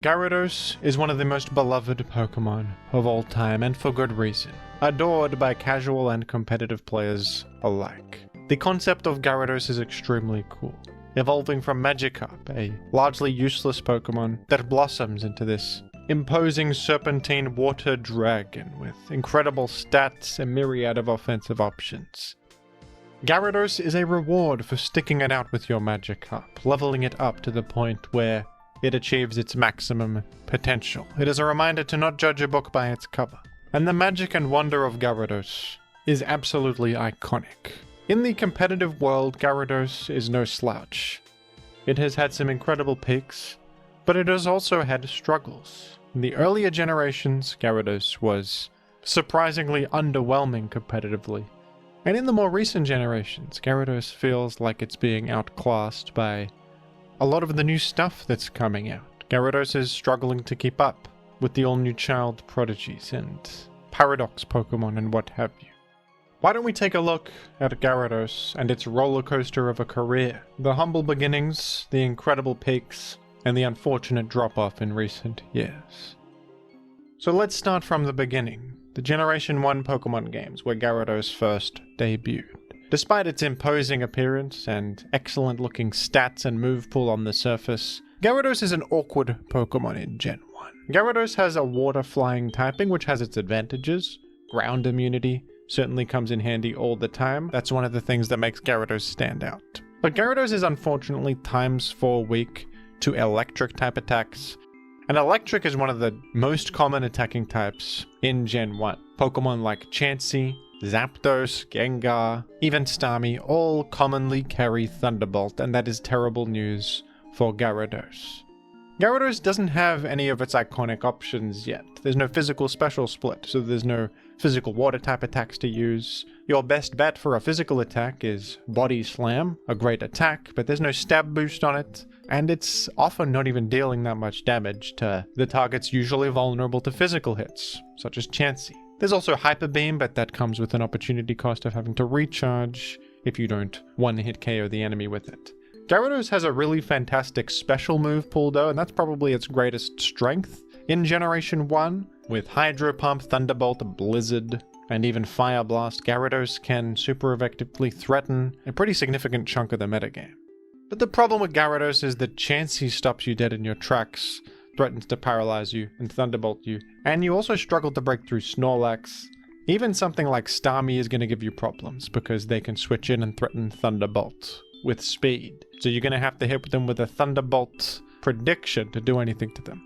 Gyarados is one of the most beloved Pokemon of all time, and for good reason. Adored by casual and competitive players alike. The concept of Gyarados is extremely cool, evolving from Magikarp, a largely useless Pokemon that blossoms into this imposing serpentine water dragon with incredible stats and myriad of offensive options. Gyarados is a reward for sticking it out with your Magikarp, leveling it up to the point where it achieves its maximum potential. It is a reminder to not judge a book by its cover. And the magic and wonder of Gyarados is absolutely iconic. In the competitive world, Gyarados is no slouch. It has had some incredible peaks, but it has also had struggles. In the earlier generations, Gyarados was surprisingly underwhelming competitively. And in the more recent generations, Gyarados feels like it's being outclassed by a lot of the new stuff that's coming out. Gyarados is struggling to keep up with the all-new child prodigies and paradox Pokemon and what have you. Why don't we take a look at Gyarados and its roller coaster of a career? The humble beginnings, the incredible peaks, and the unfortunate drop-off in recent years. So let's start from the beginning. The Generation 1 Pokemon games where Gyarados first debuted. Despite its imposing appearance and excellent-looking stats and move pool on the surface, Gyarados is an awkward Pokemon in Gen 1. Gyarados has a water-flying typing, which has its advantages. Ground immunity certainly comes in handy all the time. That's one of the things that makes Gyarados stand out. But Gyarados is unfortunately ×4 weak to electric-type attacks, and electric is one of the most common attacking types in Gen 1. Pokemon like Chansey, Zapdos, Gengar, even Starmie all commonly carry Thunderbolt, and that is terrible news for Gyarados. Gyarados doesn't have any of its iconic options yet. There's no physical special split, so there's no physical water type attacks to use. Your best bet for a physical attack is Body Slam, a great attack, but there's no stab boost on it, and it's often not even dealing that much damage to the targets usually vulnerable to physical hits, such as Chansey. There's also Hyper Beam, but that comes with an opportunity cost of having to recharge if you don't one-hit KO the enemy with it. Gyarados has a really fantastic special move pool though, and that's probably its greatest strength in Generation 1. With Hydro Pump, Thunderbolt, Blizzard, and even Fire Blast, Gyarados can super effectively threaten a pretty significant chunk of the metagame. But the problem with Gyarados is that Chansey stops you dead in your tracks, threatens to paralyze you and Thunderbolt you, and you also struggle to break through Snorlax. Even something like Starmie is going to give you problems because they can switch in and threaten Thunderbolt with speed. So you're going to have to hit them with a Thunderbolt prediction to do anything to them.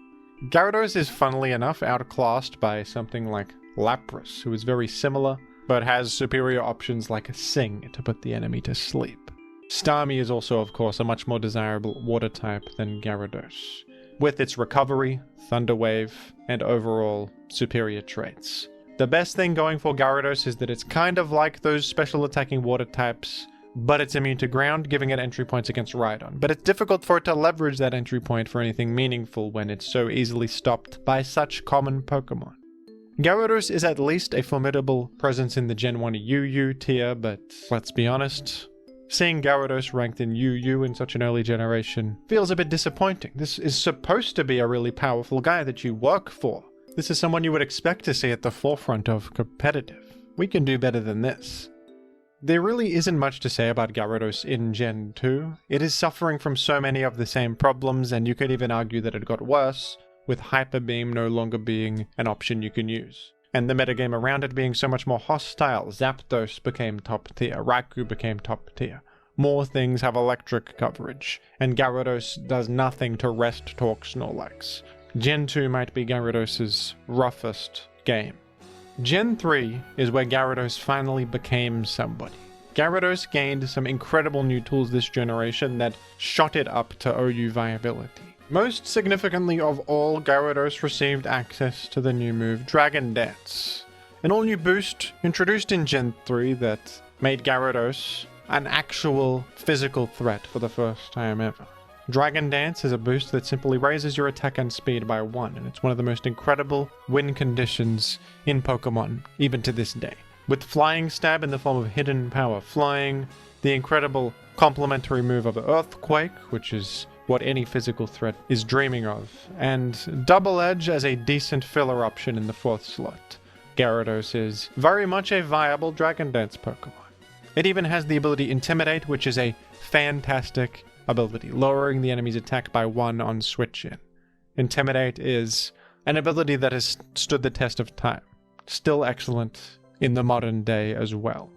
Gyarados is funnily enough outclassed by something like Lapras, who is very similar, but has superior options like Sing to put the enemy to sleep. Starmie is also of course a much more desirable water type than Gyarados, with its recovery, Thunder Wave, and overall superior traits. The best thing going for Gyarados is that it's kind of like those special attacking water types, but it's immune to ground, giving it entry points against Rhydon. But it's difficult for it to leverage that entry point for anything meaningful when it's so easily stopped by such common Pokemon. Gyarados is at least a formidable presence in the Gen 1 UU tier, but let's be honest, seeing Gyarados ranked in UU in such an early generation feels a bit disappointing. This is supposed to be a really powerful guy that you work for. This is someone you would expect to see at the forefront of competitive. We can do better than this. There really isn't much to say about Gyarados in Gen 2. It is suffering from so many of the same problems, and you could even argue that it got worse, with Hyper Beam no longer being an option you can use. And the metagame around it being so much more hostile. Zapdos became top tier, Raikou became top tier. More things have electric coverage, and Gyarados does nothing to rest talk Snorlax. Gen 2 might be Gyarados' roughest game. Gen 3 is where Gyarados finally became somebody. Gyarados gained some incredible new tools this generation that shot it up to OU viability. Most significantly of all, Gyarados received access to the new move Dragon Dance, an all-new boost introduced in Gen 3 that made Gyarados an actual physical threat for the first time ever. Dragon Dance is a boost that simply raises your attack and speed by 1, and it's one of the most incredible win conditions in Pokemon, even to this day. With Flying Stab in the form of Hidden Power Flying, the incredible complementary move of Earthquake, which is what any physical threat is dreaming of, and Double Edge as a decent filler option in the 4th slot. Gyarados is very much a viable Dragon Dance Pokemon. It even has the ability Intimidate, which is a fantastic ability, lowering the enemy's attack by 1 on switch in. Intimidate is an ability that has stood the test of time. Still excellent in the modern day as well.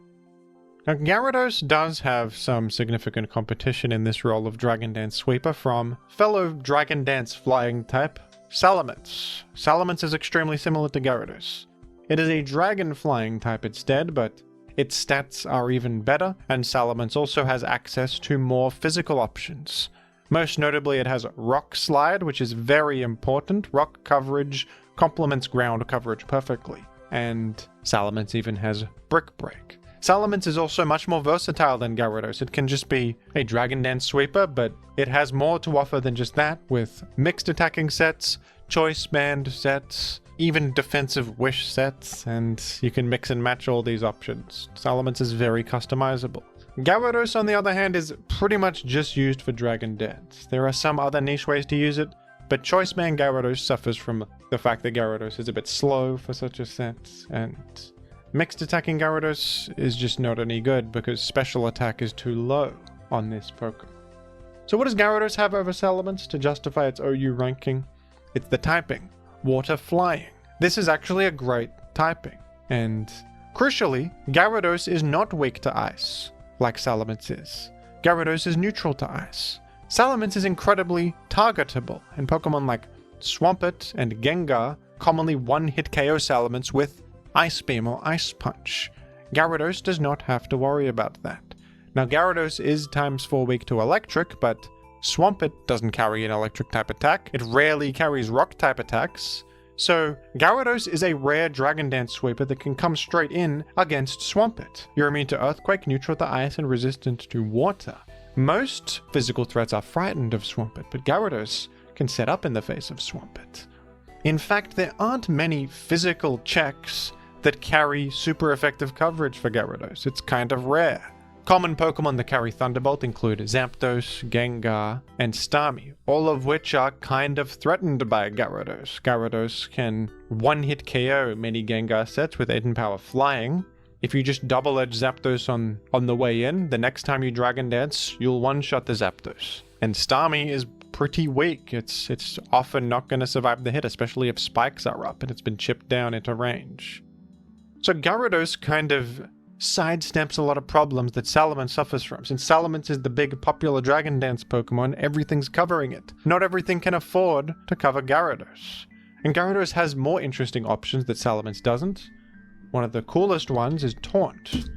Now, Gyarados does have some significant competition in this role of Dragon Dance Sweeper from fellow Dragon Dance flying type, Salamence. Salamence is extremely similar to Gyarados. It is a Dragon flying type instead, but its stats are even better, and Salamence also has access to more physical options. Most notably, it has Rock Slide, which is very important. Rock coverage complements ground coverage perfectly, and Salamence even has Brick Break. Salamence is also much more versatile than Gyarados. It can just be a Dragon Dance Sweeper, but it has more to offer than just that, with mixed attacking sets, choice band sets, even defensive wish sets, and you can mix and match all these options. Salamence is very customizable. Gyarados, on the other hand, is pretty much just used for Dragon Dance. There are some other niche ways to use it, but Choice Band Gyarados suffers from the fact that Gyarados is a bit slow for such a set, and mixed attacking Gyarados is just not any good because special attack is too low on this Pokemon. So what does Gyarados have over Salamence to justify its OU ranking? It's the typing. Water Flying. This is actually a great typing, and crucially, Gyarados is not weak to ice, like Salamence is. Gyarados is neutral to ice. Salamence is incredibly targetable, and Pokemon like Swampert and Gengar commonly one-hit KO Salamence with Ice Beam or Ice Punch. Gyarados does not have to worry about that. Now, Gyarados is ×4 weak to Electric, but Swampert doesn't carry an Electric type attack. It rarely carries Rock type attacks. So, Gyarados is a rare Dragon Dance Sweeper that can come straight in against Swampert. You're immune to Earthquake, neutral to Ice, and resistant to Water. Most physical threats are frightened of Swampert, but Gyarados can set up in the face of Swampert. In fact, there aren't many physical checks that carry super effective coverage for Gyarados. It's kind of rare. Common Pokemon that carry Thunderbolt include Zapdos, Gengar, and Starmie, all of which are kind of threatened by Gyarados. Gyarados can one-hit KO many Gengar sets with 8 in power flying. If you just double-edge Zapdos on the way in, the next time you Dragon Dance, you'll one-shot the Zapdos. And Starmie is pretty weak. It's often not going to survive the hit, especially if spikes are up and it's been chipped down into range. So Gyarados kind of sidesteps a lot of problems that Salamence suffers from. Since Salamence is the big popular Dragon Dance Pokemon, everything's covering it. Not everything can afford to cover Gyarados. And Gyarados has more interesting options that Salamence doesn't. One of the coolest ones is Taunt.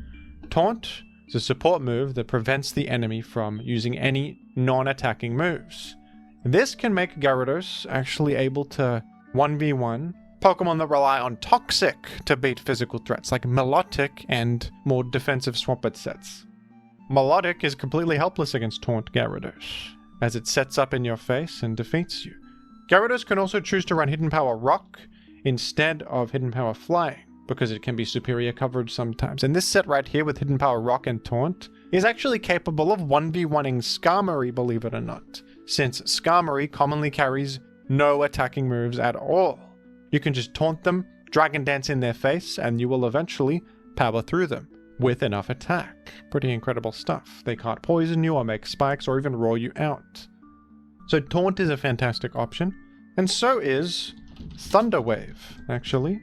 Taunt is a support move that prevents the enemy from using any non-attacking moves. This can make Gyarados actually able to 1v1 Pokemon that rely on Toxic to beat physical threats, like Milotic and more defensive Swampert sets. Milotic is completely helpless against Taunt Gyarados, as it sets up in your face and defeats you. Gyarados can also choose to run Hidden Power Rock instead of Hidden Power Flying, because it can be superior coverage sometimes. And this set right here with Hidden Power Rock and Taunt is actually capable of 1v1ing Skarmory, believe it or not, since Skarmory commonly carries no attacking moves at all. You can just taunt them, Dragon Dance in their face, and you will eventually power through them with enough attack. Pretty incredible stuff. They can't poison you or make spikes or even roar you out. So Taunt is a fantastic option, and so is Thunder Wave, actually.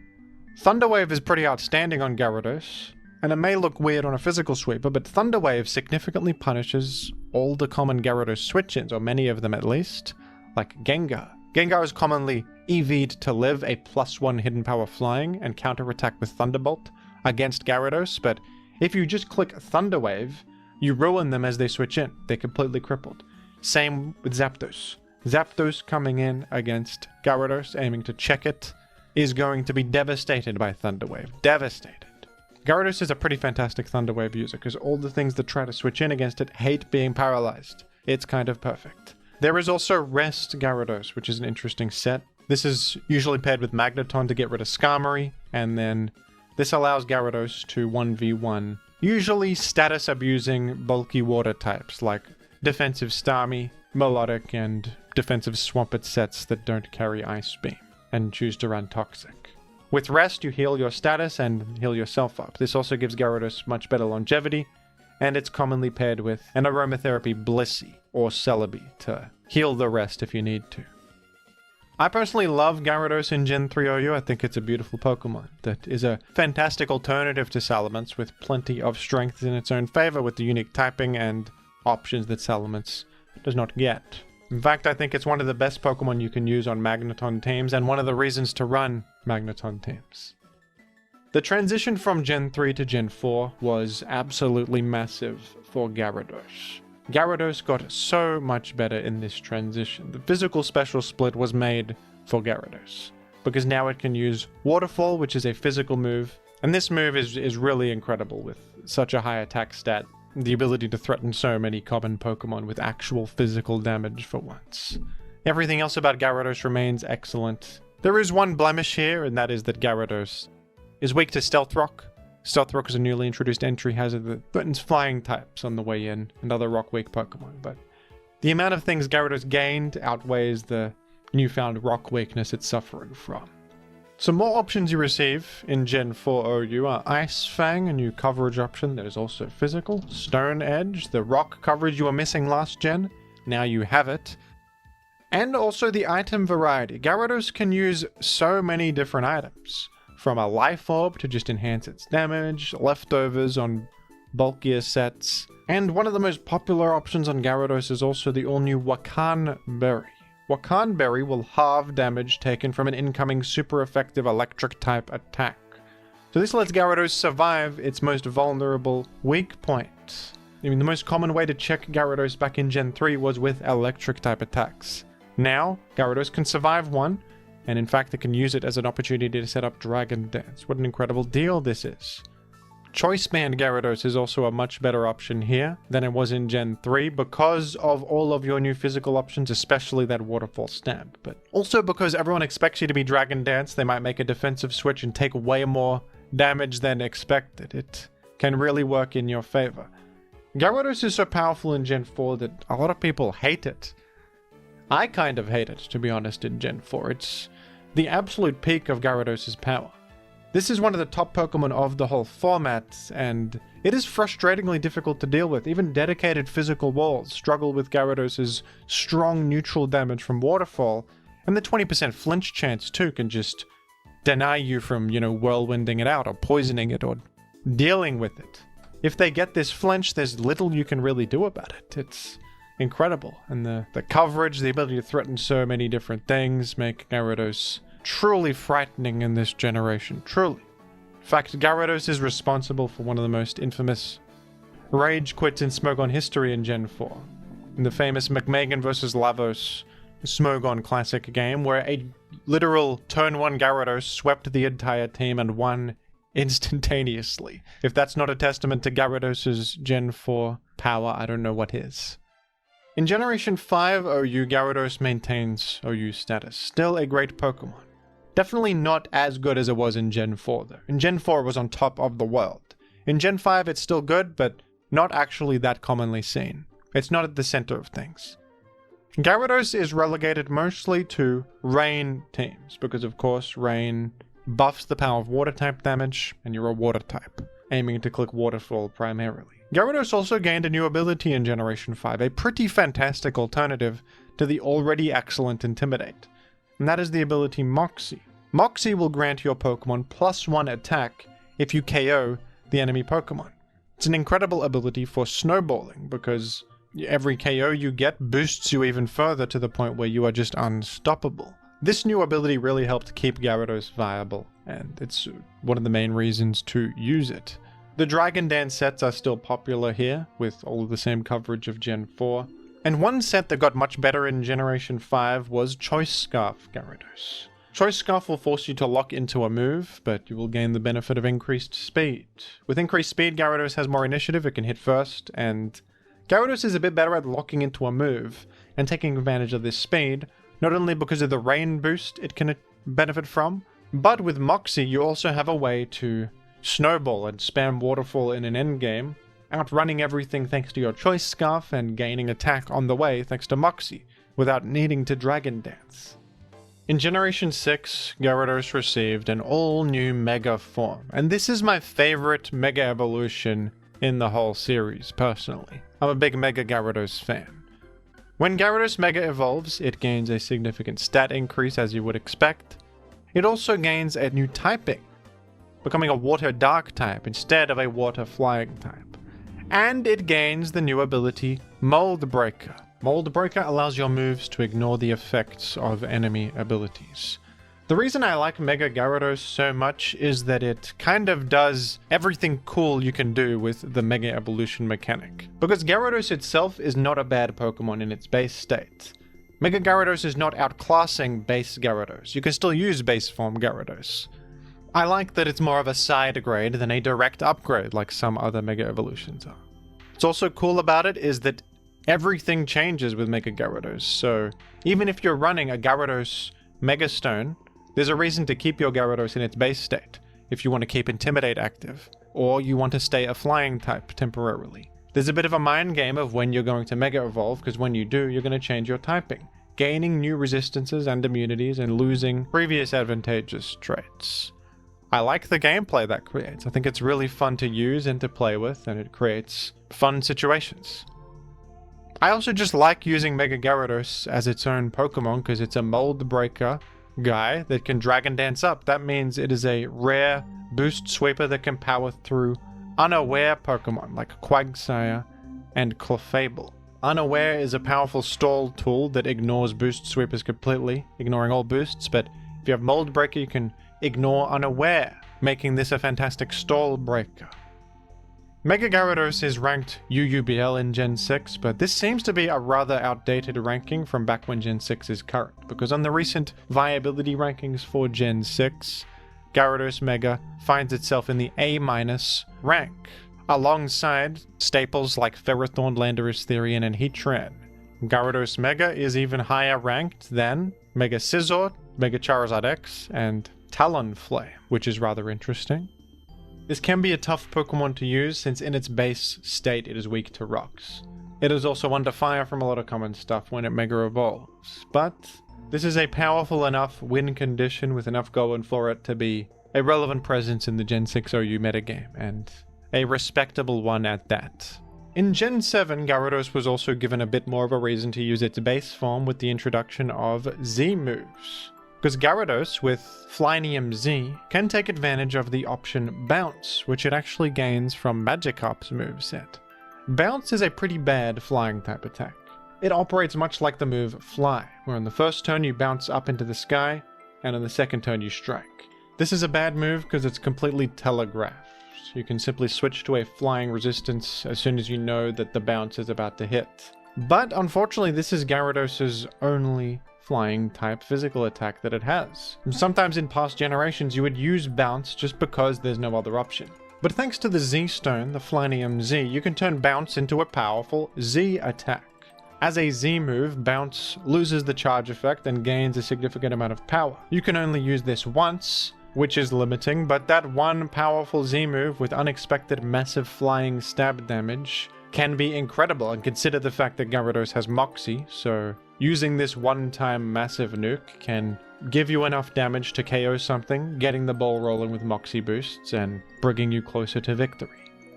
Thunder Wave is pretty outstanding on Gyarados, and it may look weird on a physical sweeper, but Thunder Wave significantly punishes all the common Gyarados switch-ins, or many of them at least, like Gengar. Gengar is commonly EV'd to live a +1 Hidden Power Flying and counterattack with Thunderbolt against Gyarados, but if you just click Thunder Wave, you ruin them as they switch in. They're completely crippled. Same with Zapdos. Zapdos coming in against Gyarados, aiming to check it, is going to be devastated by Thunder Wave. Devastated. Gyarados is a pretty fantastic Thunder Wave user, because all the things that try to switch in against it hate being paralyzed. It's kind of perfect. There is also Rest Gyarados, which is an interesting set. This is usually paired with Magneton to get rid of Skarmory, and then this allows Gyarados to 1v1, usually status abusing bulky water types like defensive Starmie melodic and defensive Swampert sets that don't carry Ice Beam and choose to run Toxic. With Rest, you heal your status and heal yourself up. This also gives Gyarados much better longevity, and it's commonly paired with an Aromatherapy Blissey or Celebi to heal the rest if you need to. I personally love Gyarados in Gen 3 OU. I think it's a beautiful Pokemon that is a fantastic alternative to Salamence with plenty of strengths in its own favor with the unique typing and options that Salamence does not get. In fact, I think it's one of the best Pokemon you can use on Magneton teams and one of the reasons to run Magneton teams. The transition from Gen 3 to Gen 4 was absolutely massive for Gyarados. Gyarados got so much better in this transition. The physical special split was made for Gyarados, because now it can use Waterfall, which is a physical move, and this move is really incredible with such a high attack stat, the ability to threaten so many common Pokemon with actual physical damage for once. Everything else about Gyarados remains excellent. There is one blemish here, and that is that Gyarados is weak to Stealth Rock. Stealth Rock is a newly introduced entry hazard that threatens flying types on the way in and other rock-weak Pokemon, but the amount of things Gyarados gained outweighs the newfound rock weakness it's suffering from. Some more options you receive in Gen 4 OU are Ice Fang, a new coverage option that is also physical, Stone Edge, the rock coverage you were missing last gen, now you have it, and also the item variety. Gyarados can use so many different items. From a Life Orb to just enhance its damage, leftovers on bulkier sets, and one of the most popular options on Gyarados is also the all-new Wakan Berry. Wakan Berry will halve damage taken from an incoming super effective electric type attack. So this lets Gyarados survive its most vulnerable weak point. I mean, the most common way to check Gyarados back in Gen 3 was with electric type attacks. Now, Gyarados can survive one, and in fact, it can use it as an opportunity to set up Dragon Dance. What an incredible deal this is. Choice Band Gyarados is also a much better option here than it was in Gen 3 because of all of your new physical options, especially that Waterfall Stamp. But also because everyone expects you to be Dragon Dance, they might make a defensive switch and take way more damage than expected. It can really work in your favor. Gyarados is so powerful in Gen 4 that a lot of people hate it. I kind of hate it, to be honest, in Gen 4. It's the absolute peak of Gyarados' power. This is one of the top Pokemon of the whole format, and it is frustratingly difficult to deal with. Even dedicated physical walls struggle with Gyarados' strong neutral damage from Waterfall, and the 20% flinch chance too can just deny you from, whirlwinding it out or poisoning it or dealing with it. If they get this flinch, there's little you can really do about it. It's incredible, and the coverage, the ability to threaten so many different things make Gyarados truly frightening in this generation, truly. In fact, Gyarados is responsible for one of the most infamous rage quits in Smogon history in Gen 4. In the famous McMagan vs. Lavos Smogon Classic game, where a literal turn 1 Gyarados swept the entire team and won instantaneously. If that's not a testament to Gyarados' Gen 4 power, I don't know what is. In Generation 5 OU, Gyarados maintains OU status. Still a great Pokemon. Definitely not as good as it was in Gen 4 though. In Gen 4 it was on top of the world. In Gen 5 it's still good, but not actually that commonly seen. It's not at the center of things. Gyarados is relegated mostly to Rain teams, because of course Rain buffs the power of Water type damage, and you're a Water type, aiming to click Waterfall primarily. Gyarados also gained a new ability in Generation 5, a pretty fantastic alternative to the already excellent Intimidate, and that is the ability Moxie. Moxie will grant your Pokemon +1 attack if you KO the enemy Pokemon. It's an incredible ability for snowballing, because every KO you get boosts you even further to the point where you are just unstoppable. This new ability really helped keep Gyarados viable, and it's one of the main reasons to use it. The Dragon Dance sets are still popular here, with all of the same coverage of Gen 4. And one set that got much better in Generation 5 was Choice Scarf Gyarados. Choice Scarf will force you to lock into a move, but you will gain the benefit of increased speed. With increased speed, Gyarados has more initiative, it can hit first, and Gyarados is a bit better at locking into a move and taking advantage of this speed, not only because of the rain boost it can benefit from, but with Moxie you also have a way to snowball and spam Waterfall in an endgame, outrunning everything thanks to your Choice Scarf and gaining attack on the way thanks to Moxie, without needing to Dragon Dance. In Generation 6, Gyarados received an all-new Mega form, and this is my favorite Mega evolution in the whole series, personally. I'm a big Mega Gyarados fan. When Gyarados Mega evolves, it gains a significant stat increase as you would expect. It also gains a new typing, becoming a Water Dark type instead of a Water Flying type. And it gains the new ability Mold Breaker. Mold Breaker allows your moves to ignore the effects of enemy abilities. The reason I like Mega Gyarados so much is that it kind of does everything cool you can do with the Mega Evolution mechanic. Because Gyarados itself is not a bad Pokemon in its base state. Mega Gyarados is not outclassing base Gyarados. You can still use base form Gyarados. I like that it's more of a side grade than a direct upgrade like some other Mega Evolutions are. What's also cool about it is that everything changes with Mega Gyarados, so even if you're running a Gyarados Mega Stone, there's a reason to keep your Gyarados in its base state, if you want to keep Intimidate active, or you want to stay a flying type temporarily. There's a bit of a mind game of when you're going to Mega Evolve, because when you do, you're going to change your typing, gaining new resistances and immunities and losing previous advantageous traits. I like the gameplay that creates. I think it's really fun to use and to play with, and it creates fun situations. I also just like using Mega Gyarados as its own Pokemon because it's a Mold Breaker guy that can Dragon Dance up. That means it is a rare boost sweeper that can power through unaware Pokemon like Quagsire and Clefable. Unaware is a powerful stall tool that ignores boost sweepers completely, ignoring all boosts, but if you have Mold Breaker you can ignore Unaware, making this a fantastic stall breaker. Mega Gyarados is ranked UUBL in Gen 6, but this seems to be a rather outdated ranking from back when Gen 6 is current, because on the recent viability rankings for Gen 6, Gyarados Mega finds itself in the A- rank, alongside staples like Ferrothorn, Landorus, Therian, and Heatran. Gyarados Mega is even higher ranked than Mega Scizor, Mega Charizard X, and Talonflame, which is rather interesting. This can be a tough Pokemon to use since in its base state it is weak to rocks. It is also under fire from a lot of common stuff when it Mega Evolves, but this is a powerful enough win condition with enough going for it to be a relevant presence in the Gen 6 OU metagame, and a respectable one at that. In Gen 7, Gyarados was also given a bit more of a reason to use its base form with the introduction of Z moves. Because Gyarados, with Flynium Z, can take advantage of the option Bounce, which it actually gains from Magikarp's moveset. Bounce is a pretty bad flying type attack. It operates much like the move Fly, where on the first turn you bounce up into the sky, and on the second turn you strike. This is a bad move because it's completely telegraphed. You can simply switch to a flying resistance as soon as you know that the bounce is about to hit. But unfortunately this is Gyarados' only flying type physical attack that it has. Sometimes in past generations you would use Bounce just because there's no other option. But thanks to the Z Stone, the Flynium Z, you can turn Bounce into a powerful Z attack. As a Z move, Bounce loses the charge effect and gains a significant amount of power. You can only use this once, which is limiting, but that one powerful Z move with unexpected massive flying stab damage can be incredible, and consider the fact that Gyarados has Moxie, so using this one-time massive nuke can give you enough damage to KO something, getting the ball rolling with Moxie boosts, and bringing you closer to victory.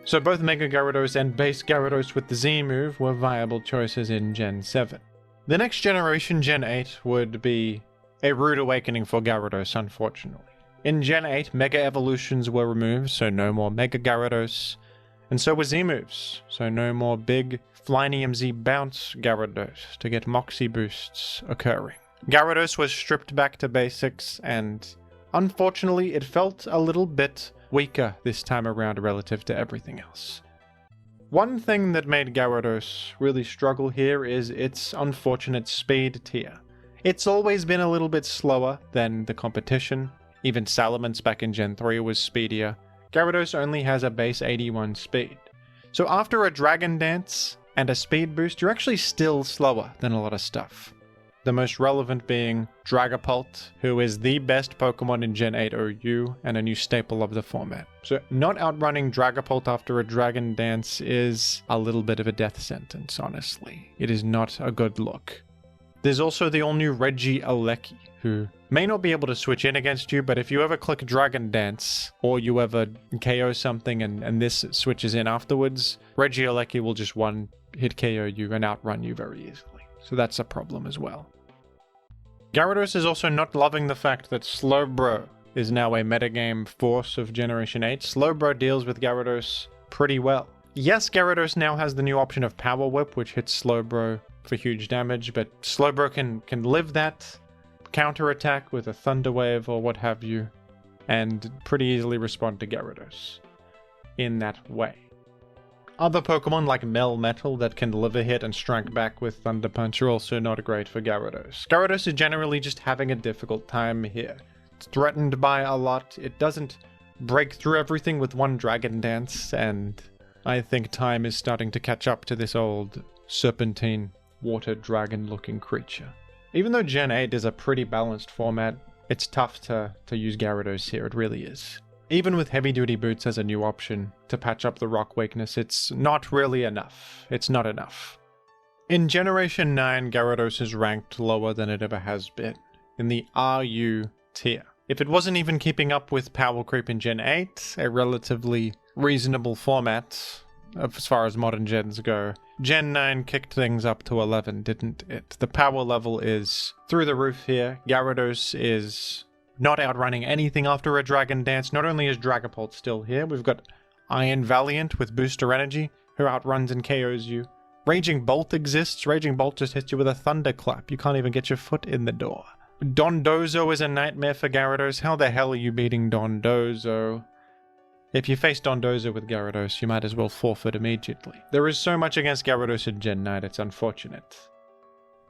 So both Mega Gyarados and base Gyarados with the Z move were viable choices in Gen 7. The next generation, Gen 8, would be a rude awakening for Gyarados, unfortunately. In Gen 8, Mega Evolutions were removed, so no more Mega Gyarados, and so were Z moves, so no more big Flynium Z Bounce Gyarados to get Moxie boosts occurring. Gyarados was stripped back to basics, and unfortunately it felt a little bit weaker this time around relative to everything else. One thing that made Gyarados really struggle here is its unfortunate speed tier. It's always been a little bit slower than the competition. Even Salamence back in Gen 3 was speedier. Gyarados only has a base 81 speed. So after a Dragon Dance and a speed boost, you're actually still slower than a lot of stuff. The most relevant being Dragapult, who is the best Pokemon in Gen 8 OU and a new staple of the format. So not outrunning Dragapult after a Dragon Dance is a little bit of a death sentence, honestly. It is not a good look. There's also the all-new Regieleki, who may not be able to switch in against you, but if you ever click Dragon Dance, or you ever KO something and this switches in afterwards, Regieleki will just one-hit KO you and outrun you very easily. So that's a problem as well. Gyarados is also not loving the fact that Slowbro is now a metagame force of Generation 8. Slowbro deals with Gyarados pretty well. Yes, Gyarados now has the new option of Power Whip, which hits Slowbro for huge damage, but Slowbro can live that, counterattack with a Thunder Wave or what have you, and pretty easily respond to Gyarados in that way. Other Pokemon like Melmetal that can live a hit and strike back with Thunder Punch are also not great for Gyarados. Gyarados is generally just having a difficult time here. It's threatened by a lot, it doesn't break through everything with one Dragon Dance, and I think time is starting to catch up to this old serpentine water dragon looking creature. Even though Gen 8 is a pretty balanced format, it's tough to use Gyarados here, it really is. Even with heavy duty boots as a new option to patch up the rock weakness, it's not really enough. It's not enough. In Generation 9, Gyarados is ranked lower than it ever has been, in the RU tier. If it wasn't even keeping up with Power Creep in Gen 8, a relatively reasonable format as far as modern gens go, Gen 9 kicked things up to 11, didn't it? The power level is through the roof here. Gyarados is not outrunning anything after a Dragon Dance. Not only is Dragapult still here, we've got Iron Valiant with Booster Energy, who outruns and KOs you. Raging Bolt exists. Raging Bolt just hits you with a Thunderclap. You can't even get your foot in the door. Dondozo is a nightmare for Gyarados. How the hell are you beating Dondozo? If you face Dondozo with Gyarados, you might as well forfeit immediately. There is so much against Gyarados in Gen 9, it's unfortunate.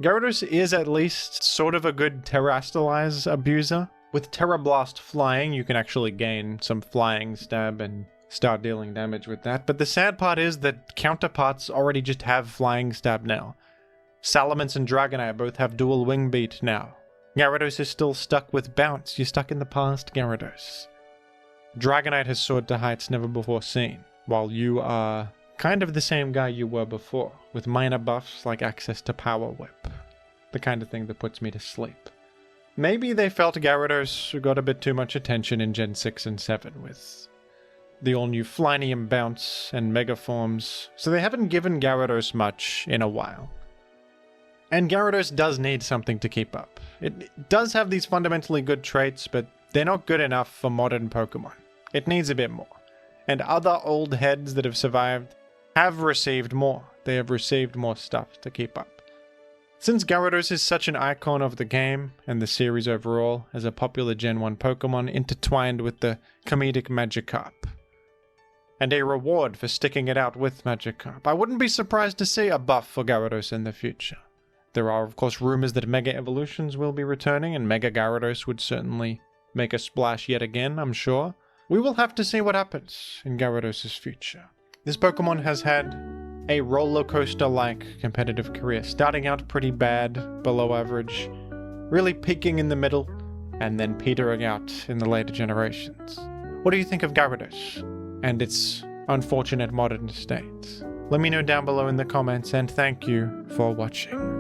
Gyarados is at least sort of a good Terrastalize abuser. With Terra Blast flying, you can actually gain some flying stab and start dealing damage with that. But the sad part is that counterparts already just have flying stab now. Salamence and Dragonite both have dual wing beat now. Gyarados is still stuck with bounce. You're stuck in the past, Gyarados. Dragonite has soared to heights never before seen, while you are kind of the same guy you were before, with minor buffs like access to Power Whip. The kind of thing that puts me to sleep. Maybe they felt Gyarados got a bit too much attention in Gen 6 and 7 with the all-new Flynium Bounce and Mega Forms, so they haven't given Gyarados much in a while. And Gyarados does need something to keep up. It does have these fundamentally good traits, but they're not good enough for modern Pokemon. It needs a bit more. And other old heads that have survived have received more. They have received more stuff to keep up. Since Gyarados is such an icon of the game and the series overall as a popular Gen 1 Pokemon intertwined with the comedic Magikarp, and a reward for sticking it out with Magikarp, I wouldn't be surprised to see a buff for Gyarados in the future. There are of course rumors that Mega Evolutions will be returning, and Mega Gyarados would certainly make a splash yet again, I'm sure. We will have to see what happens in Gyarados' future. This Pokemon has had a roller coaster-like competitive career, starting out pretty bad, below average, really peaking in the middle, and then petering out in the later generations. What do you think of Gyarados and its unfortunate modern state? Let me know down below in the comments, and thank you for watching.